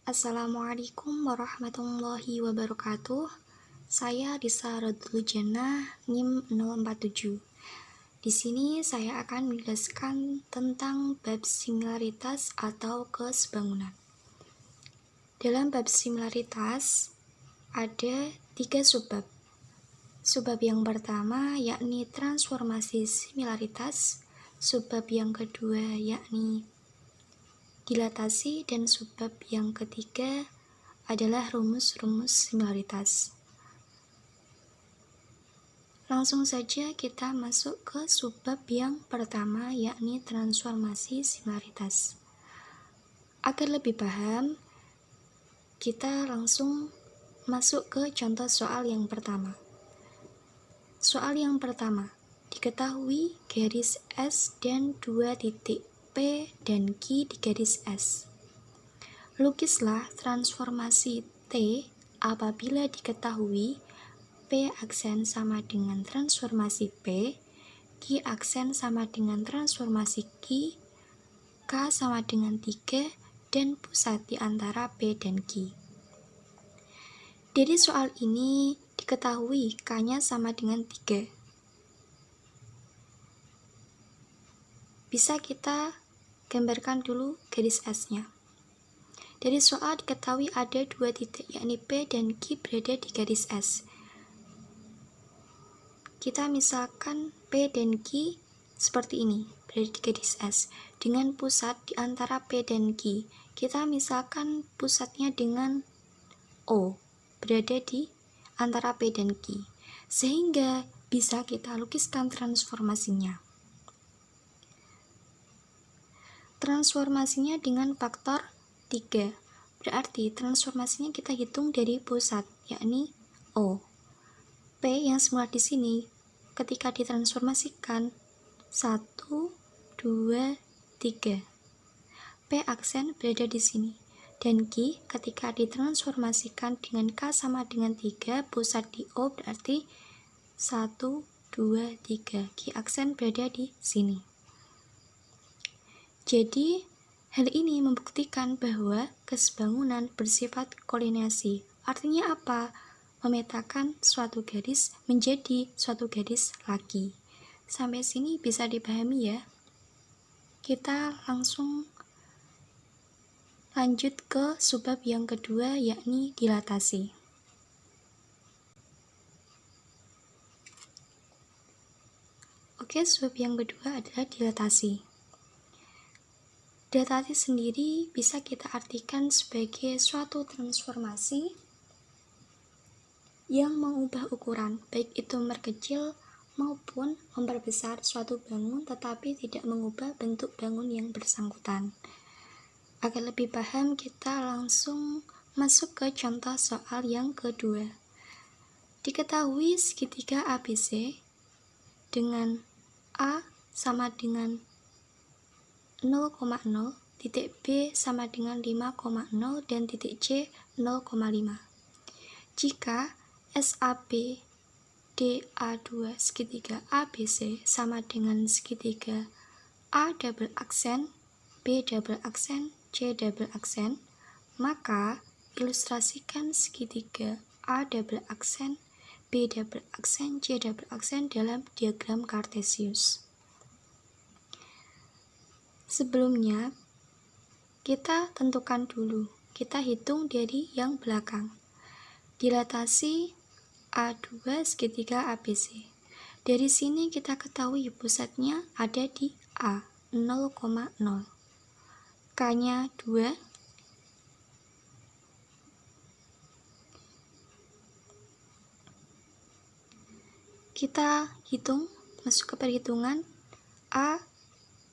Assalamualaikum warahmatullahi wabarakatuh. Saya Risa Rodlu Jannah, NIM 047. Di sini saya akan menjelaskan tentang bab similaritas atau kesebangunan. Dalam bab similaritas ada 3 subbab. Subbab yang pertama yakni transformasi similaritas, subbab yang kedua yakni dilatasi, dan subbab yang ketiga adalah rumus-rumus similaritas. Langsung saja kita masuk ke subbab yang pertama yakni transformasi similaritas. Agar lebih paham, kita langsung masuk ke contoh soal yang pertama. Soal yang pertama, diketahui garis S dan 2 titik P dan Q di garis S. Lukislah transformasi T apabila diketahui P aksen sama dengan transformasi P, Q aksen sama dengan transformasi Q, K sama dengan 3, dan pusat di antara P dan Q. Dari soal ini diketahui K-nya sama dengan 3. Bisa kita gambarkan dulu garis S-nya. Dari soal diketahui ada 2 titik, yakni P dan Q berada di garis S. Kita misalkan P dan Q seperti ini, berada di garis S, dengan pusat di antara P dan Q. Kita misalkan pusatnya dengan O, berada di antara P dan Q, sehingga bisa kita lukiskan transformasinya. Transformasinya dengan faktor 3, berarti transformasinya kita hitung dari pusat, yakni O. P yang semula di sini, ketika ditransformasikan 1, 2, 3. P aksen berada di sini. Dan Q ketika ditransformasikan dengan K sama dengan 3, pusat di O berarti 1, 2, 3. Q aksen berada di sini. Jadi, hal ini membuktikan bahwa kesebangunan bersifat koordinasi. Artinya apa? Memetakan suatu garis menjadi suatu garis lagi. Sampai sini bisa dipahami ya? Kita langsung lanjut ke subbab yang kedua yakni dilatasi. Oke, subbab yang kedua adalah dilatasi. Dilatasi sendiri bisa kita artikan sebagai suatu transformasi yang mengubah ukuran, baik itu memperkecil maupun memperbesar suatu bangun tetapi tidak mengubah bentuk bangun yang bersangkutan. Agar lebih paham, kita langsung masuk ke contoh soal yang kedua. Diketahui segitiga ABC dengan A sama dengan 0,0, titik B sama dengan 5,0, dan titik C 0,5. Jika SAB DA2 segitiga ABC sama dengan segitiga A double aksen, B double aksen, C double aksen, maka ilustrasikan segitiga A double aksen, B double aksen, C double aksen dalam diagram Kartesius. Sebelumnya, kita tentukan dulu, kita hitung dari yang belakang. Dilatasi A2 segitiga ABC. Dari sini kita ketahui pusatnya ada di A, 0,0. K-nya 2. Kita hitung, masuk ke perhitungan. A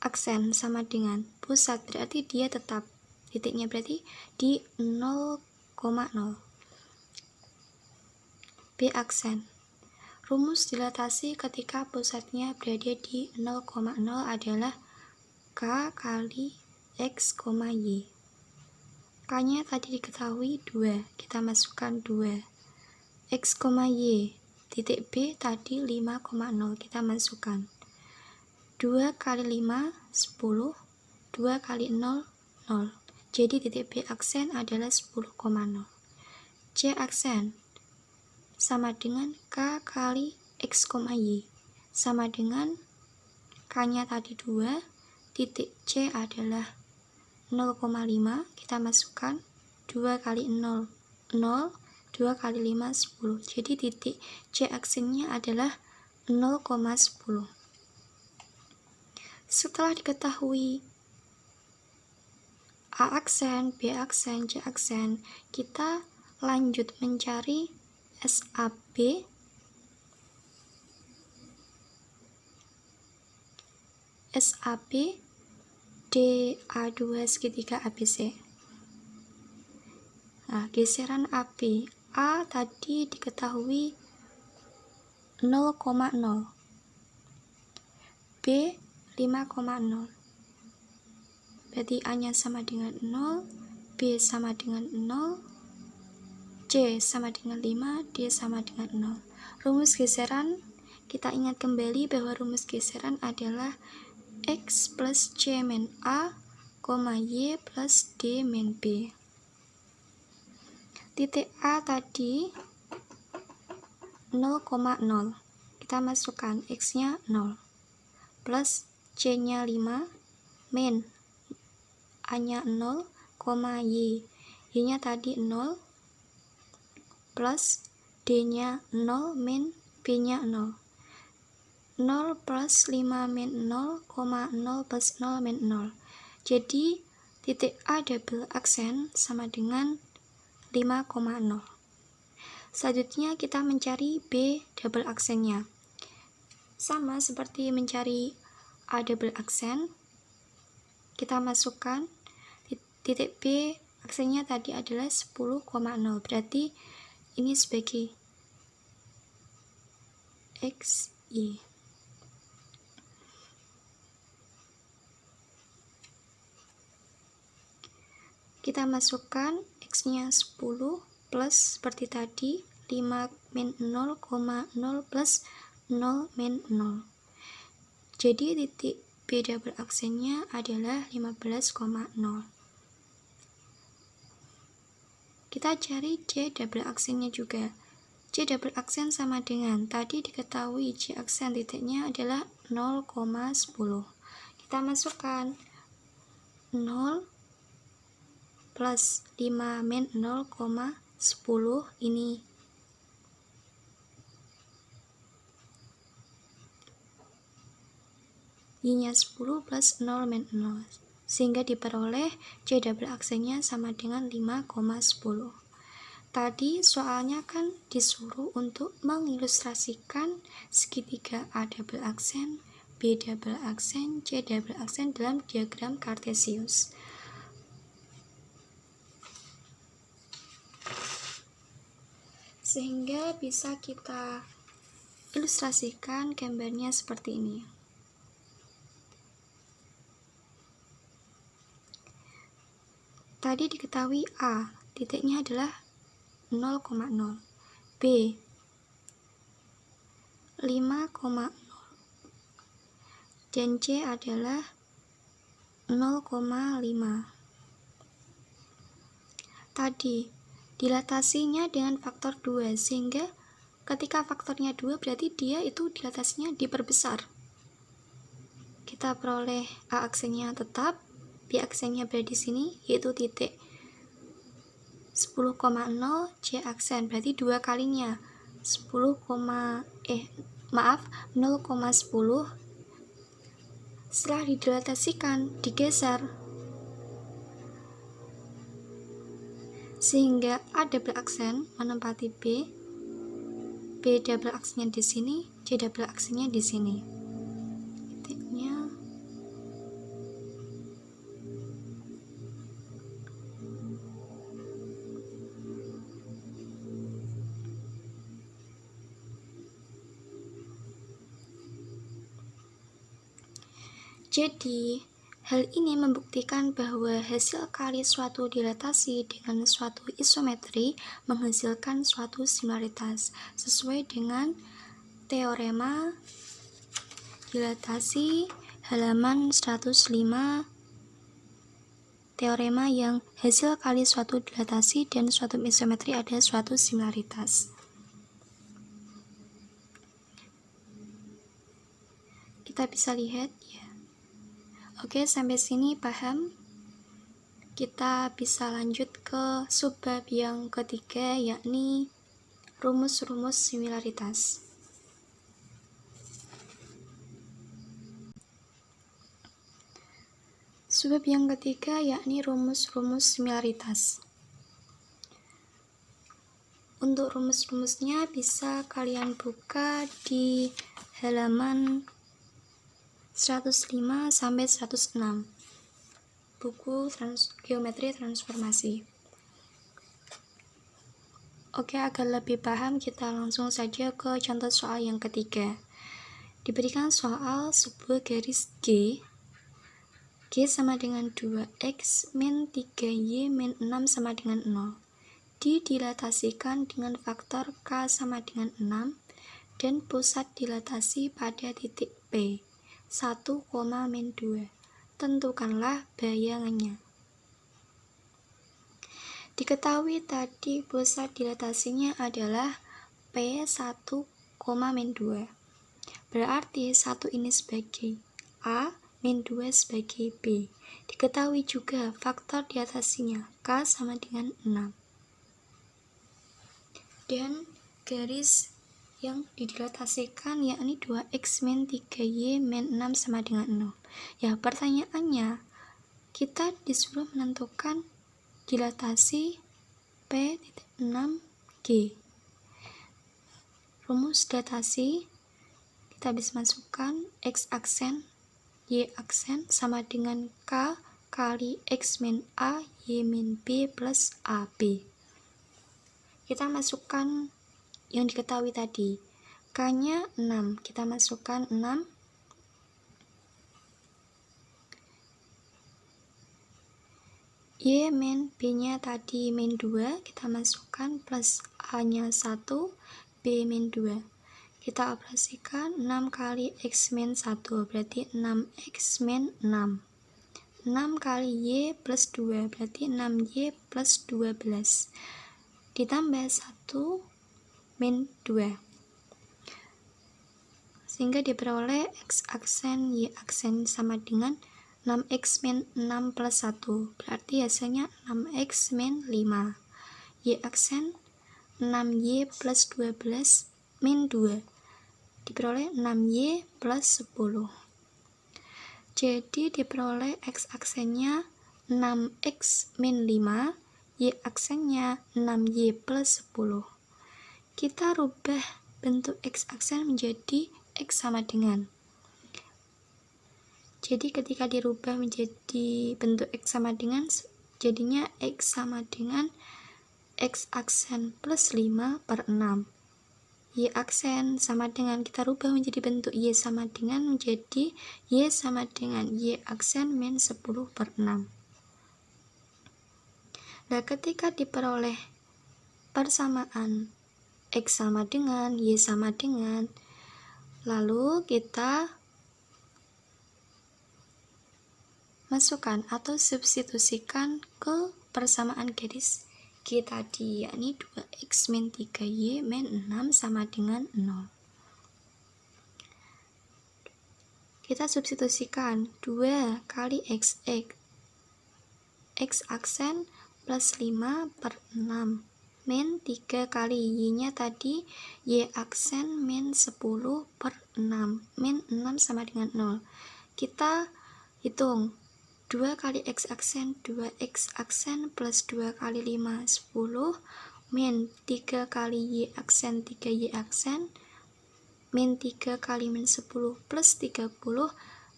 aksen sama dengan pusat, berarti dia tetap, titiknya berarti di 0,0. B aksen. Rumus dilatasi ketika pusatnya berada di 0,0 adalah K kali X, Y. K-nya tadi diketahui 2, kita masukkan 2. X, Y. Titik B tadi 5,0, kita masukkan. 2 kali 5, 10. 2 kali 0, 0. Jadi titik B aksen adalah 10,0. C aksen sama dengan K kali X, Y, sama dengan K-nya tadi 2, titik C adalah 0,5, kita masukkan 2 kali 0, 0, 2 kali 5, 10. Jadi titik C aksennya adalah 0,10. Setelah diketahui A aksen, B aksen, C aksen, kita lanjut mencari SAB, DA2 segitiga ABC. Nah, geseran AB, A tadi diketahui 0,0, B 5,0. Berarti A-nya sama dengan 0, B sama dengan 0, C sama dengan 5, D sama dengan 0. Rumus geseran, kita ingat kembali bahwa rumus geseran adalah X plus C min A, Y plus D min B. Titik A tadi 0,0. Kita masukkan X-nya 0, plus C-nya 5, min A-nya 0, Y. Y-nya tadi 0, plus D-nya 0, min B-nya 0. 0 plus 5 min 0, 0 plus 0 min 0. Jadi, titik A double aksen sama dengan 5,0. Selanjutnya, kita mencari B double aksennya. Sama seperti mencari A double aksen, kita masukkan titik B aksennya tadi adalah 10,0, berarti ini sebagai X, Y. Kita masukkan X-nya 10 plus seperti tadi 5 min 0, 0 plus 0 min 0. Jadi titik B double aksennya adalah 15,0. Kita cari C double aksennya juga. C double aksen sama dengan tadi diketahui C aksen titiknya adalah 0,10. Kita masukkan 0 plus 5 min 0,10 ini. Y-nya 10 plus 0 min 0. Sehingga diperoleh C double aksennya sama dengan 5,10. Tadi soalnya kan disuruh untuk mengilustrasikan segitiga A double aksen, B double aksen, C double aksen dalam diagram Cartesius. Sehingga bisa kita ilustrasikan gambarnya seperti ini. Tadi diketahui A, titiknya adalah 0,0, B 5,0, dan C adalah 0,5. Tadi dilatasinya dengan faktor 2, sehingga ketika faktornya 2 berarti dia itu dilatasinya diperbesar. Kita peroleh A aksennya tetap, B aksennya berada di sini, yaitu titik 10,0, C aksen, berarti 2 kalinya 0,10. Setelah didilatasikan, digeser, sehingga A double aksen menempati B double aksennya di sini, C double aksennya di sini. Titiknya jadi, hal ini membuktikan bahwa hasil kali suatu dilatasi dengan suatu isometri menghasilkan suatu similaritas sesuai dengan teorema dilatasi halaman 105 teorema yang hasil kali suatu dilatasi dan suatu isometri ada suatu similaritas. Kita bisa lihat ya. Oke, sampai sini paham? Kita bisa lanjut ke subbab yang ketiga, yakni rumus-rumus similaritas. Subbab yang ketiga yakni rumus-rumus similaritas. Untuk rumus-rumusnya bisa kalian buka di halaman 105 sampai 106 buku geometri transformasi. Oke, agar lebih paham kita langsung saja ke contoh soal yang ketiga. Diberikan soal sebuah garis G sama dengan 2x min 3y min 6 sama dengan 0 didilatasikan dengan faktor K sama dengan 6 dan pusat dilatasi pada titik P 1, min 2. Tentukanlah bayangannya. Diketahui tadi pusat dilatasinya adalah P1, min 2. Berarti 1 ini sebagai A, min 2 sebagai B. Diketahui juga faktor dilatasinya K sama dengan 6. Dan garis yang didilatasikan yakni 2x min 3y min 6 sama dengan 0. Ya, pertanyaannya, kita disuruh menentukan dilatasi P6G. Rumus dilatasi kita bisa masukkan x aksen, y aksen sama dengan K kali x min A, y min B plus AB. Kita masukkan yang diketahui tadi. K-nya 6, kita masukkan 6. Y min B-nya tadi min 2, kita masukkan plus A-nya 1, B min 2. Kita operasikan 6 kali X min 1, berarti 6X min 6. 6 kali Y plus 2, berarti 6Y plus 12. Ditambah 1 min 2. Sehingga diperoleh X aksen Y aksen sama dengan 6X min 6 plus 1. Berarti hasilnya 6X min 5. Y aksen 6Y plus 12 min 2. Diperoleh 6Y plus 10. Jadi diperoleh X aksennya 6X min 5, Y aksennya 6Y plus 10. Kita rubah bentuk X aksen menjadi X sama dengan. Jadi ketika dirubah menjadi bentuk X sama dengan, jadinya X sama dengan X aksen plus 5 per 6. Y aksen sama dengan, kita rubah menjadi bentuk Y sama dengan menjadi Y sama dengan Y aksen min 10 per 6. Nah, ketika diperoleh persamaan X sama dengan, Y sama dengan, lalu kita masukkan atau substitusikan ke persamaan garis G tadi, yakni 2x min 3y min 6 sama dengan 0. Kita substitusikan 2 kali x aksen plus 5 per 6 min 3 kali y-nya tadi y aksen min 10 per 6 min 6 sama dengan 0. Kita hitung 2 kali x aksen 2x aksen plus 2 kali 5 10 min 3 kali y aksen 3y aksen min 3 kali min 10 plus 30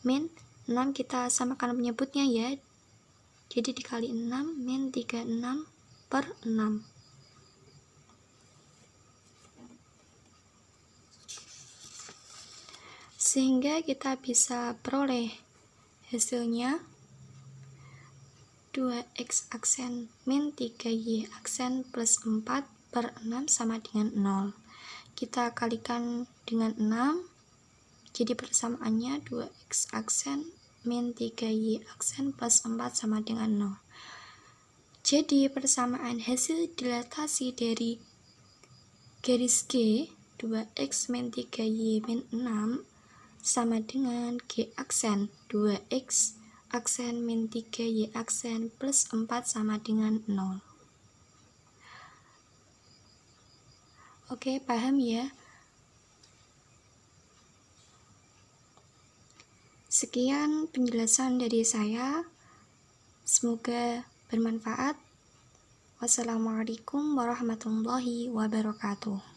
min 6, kita samakan penyebutnya ya. Jadi dikali 6 min 36 per 6. Sehingga kita bisa peroleh hasilnya 2x aksen min 3y aksen plus 4 per 6 sama dengan 0. Kita kalikan dengan 6, jadi persamaannya 2x aksen min 3y aksen plus 4 sama dengan 0. Jadi persamaan hasil dilatasi dari garis G 2x min 3y min 6 sama dengan G aksen 2x aksen min 3y aksen plus 4 sama dengan 0. Oke, paham ya? Sekian penjelasan dari saya. Semoga bermanfaat. Wassalamualaikum warahmatullahi wabarakatuh.